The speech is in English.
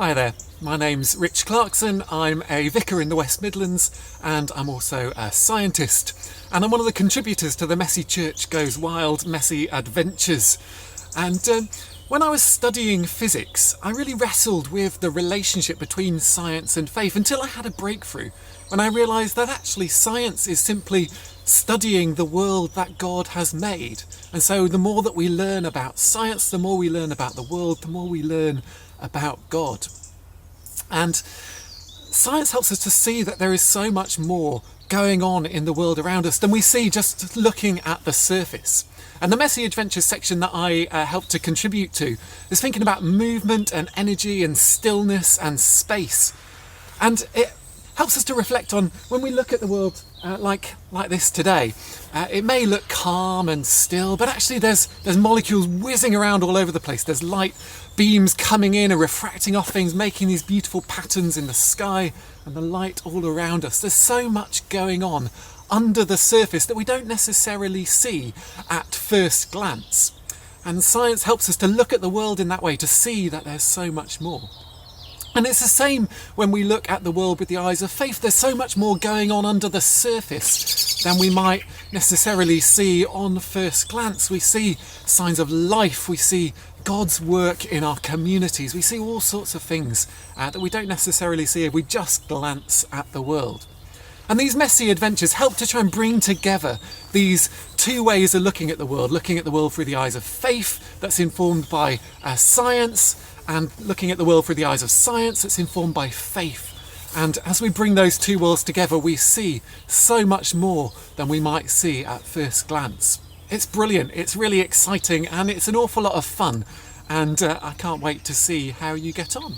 Hi there, my name's Rich Clarkson. I'm a vicar in the West Midlands and I'm also a scientist. And I'm one of the contributors to the Messy Church Goes Wild Messy Adventures. And when I was studying physics, I really wrestled with the relationship between science and faith until I had a breakthrough when I realised that actually science is simply studying the world that God has made. And so the more that we learn about science, the more we learn about the world, the more we learn about God. And science helps us to see that there is so much more going on in the world around us than we see just looking at the surface. And the Messy Adventures section that I helped to contribute to is thinking about movement and energy and stillness and space. And it helps us to reflect on when we look at the world like this today. It may look calm and still, but actually there's molecules whizzing around all over the place. There's light beams coming in and refracting off things, making these beautiful patterns in the sky and the light all around us. There's so much going on under the surface that we don't necessarily see at first glance. And science helps us to look at the world in that way, to see that there's so much more. And it's the same when we look at the world with the eyes of faith. There's so much more going on under the surface than we might necessarily see on first glance. We see signs of life, we see God's work in our communities, we see all sorts of things that we don't necessarily see if we just glance at the world. And these messy adventures help to try and bring together these two ways of looking at the world through the eyes of faith that's informed by science, and looking at the world through the eyes of science that's informed by faith. And as we bring those two worlds together, we see so much more than we might see at first glance. It's brilliant, it's really exciting, and it's an awful lot of fun. And I can't wait to see how you get on.